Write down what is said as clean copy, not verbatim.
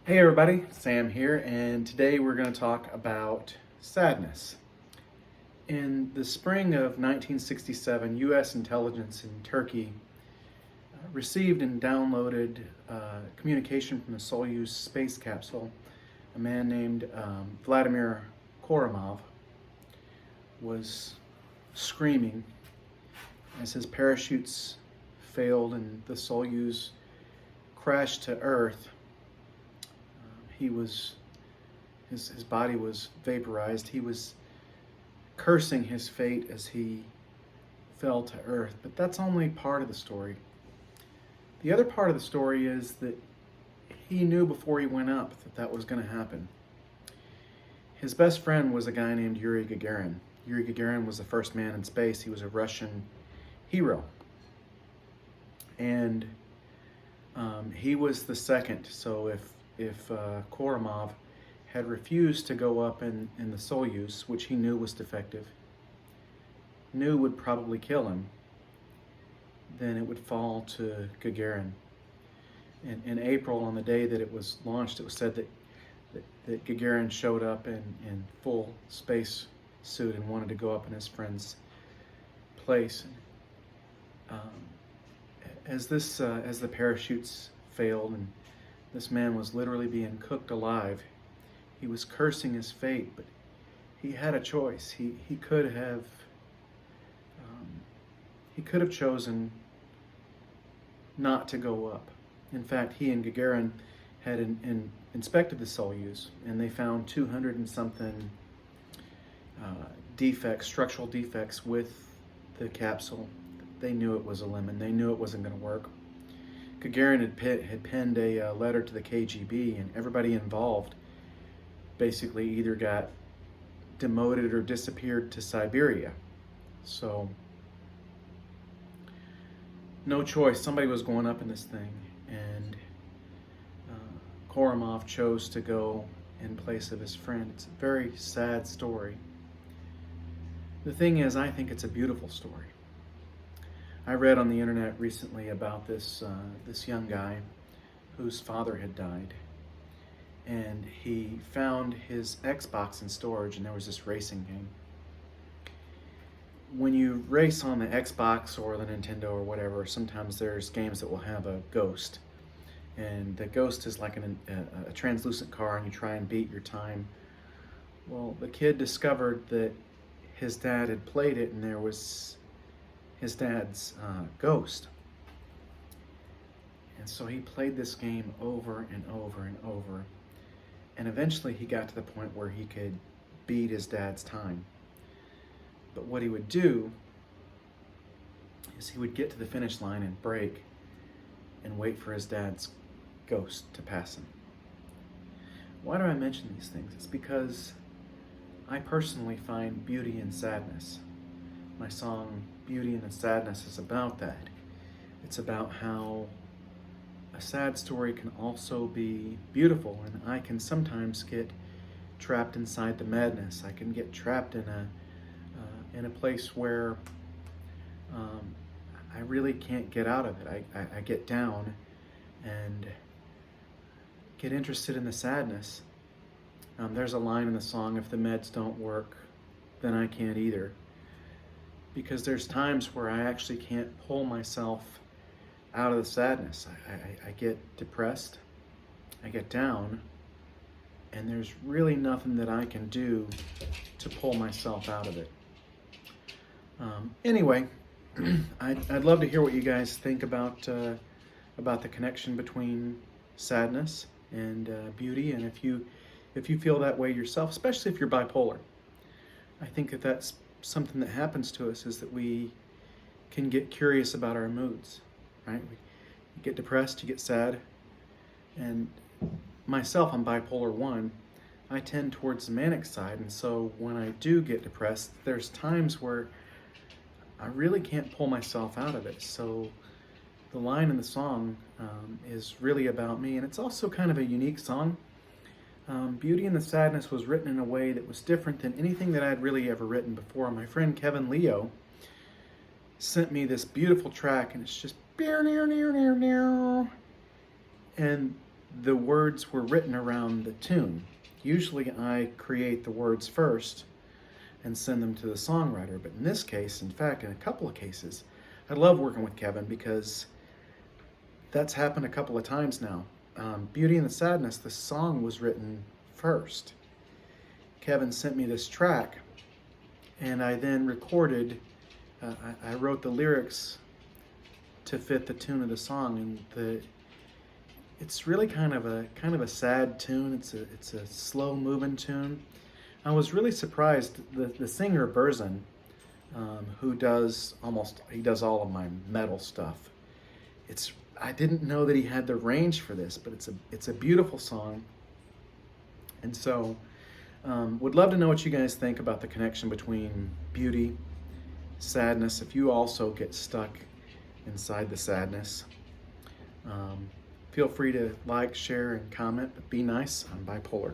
Hey everybody, Sam here, and today we're going to talk about sadness. In the spring of 1967, U.S. intelligence in Turkey received and downloaded communication from the Soyuz space capsule. A man named Vladimir Koramov was screaming as his parachutes failed and the Soyuz crashed to Earth. His body was vaporized. He was cursing his fate as he fell to earth. But that's only part of the story. The other part of the story is that he knew before he went up that that was going to happen. His best friend was a guy named Yuri Gagarin. Yuri Gagarin was the first man in space. He was a Russian hero. And he was the second. So if Koramov had refused to go up in the Soyuz, which he knew was defective, knew would probably kill him, then it would fall to Gagarin. In April, on the day that it was launched, it was said that Gagarin showed up in full space suit and wanted to go up in his friend's place. As the parachutes failed and this man was literally being cooked alive, he was cursing his fate, but he had a choice. He could have chosen not to go up. In fact, he and Gagarin had inspected the Soyuz, and they found 200 and something structural defects with the capsule. They knew it was a lemon. They knew it wasn't going to work. Gagarin had penned a letter to the KGB, and everybody involved basically either got demoted or disappeared to Siberia. So, no choice. Somebody was going up in this thing, and Koramov chose to go in place of his friend. It's a very sad story. The thing is, I think it's a beautiful story. I read on the internet recently about this young guy whose father had died, and he found his Xbox in storage, and there was this racing game. When you race on the Xbox or the Nintendo or whatever, sometimes there's games that will have a ghost, and the ghost is like a translucent car, and you try and beat your time. Well, the kid discovered that his dad had played it, and there was his dad's ghost. And so he played this game over and over and over. And eventually he got to the point where he could beat his dad's time. But what he would do is he would get to the finish line and break and wait for his dad's ghost to pass him. Why do I mention these things? It's because I personally find beauty in sadness. My song, Beauty and the Sadness, is about that. It's about how a sad story can also be beautiful, and I can sometimes get trapped inside the madness. I can get trapped in a place where I really can't get out of it. I get down and get interested in the sadness. There's a line in the song, if the meds don't work, then I can't either. Because there's times where I actually can't pull myself out of the sadness. I get depressed, I get down, and there's really nothing that I can do to pull myself out of it. Anyway, I'd love to hear what you guys think about the connection between sadness and beauty, and if you feel that way yourself, especially if you're bipolar. I think that's something that happens to us, is that we can get curious about our moods, right? You get depressed, you get sad, and myself, I'm bipolar 1. I tend towards the manic side, and so when I do get depressed, there's times where I really can't pull myself out of it. So the line in the song is really about me, and it's also kind of a unique song. Beauty and the Sadness was written in a way that was different than anything that I'd really ever written before. My friend Kevin Leo sent me this beautiful track, and it's just and the words were written around the tune. Usually I create the words first and send them to the songwriter, but in this case, in fact, in a couple of cases, I love working with Kevin because that's happened a couple of times now. Beauty and the Sadness, the song was written first. Kevin sent me this track, and I then recorded, I wrote the lyrics to fit the tune of the song, and it's really kind of a sad tune. It's a slow moving tune. I was really surprised. The singer Burzin, who does all of my metal stuff. I didn't know that he had the range for this, but it's a beautiful song. And so, would love to know what you guys think about the connection between beauty, sadness. If you also get stuck inside the sadness, feel free to like, share, and comment. But be nice. I'm bipolar.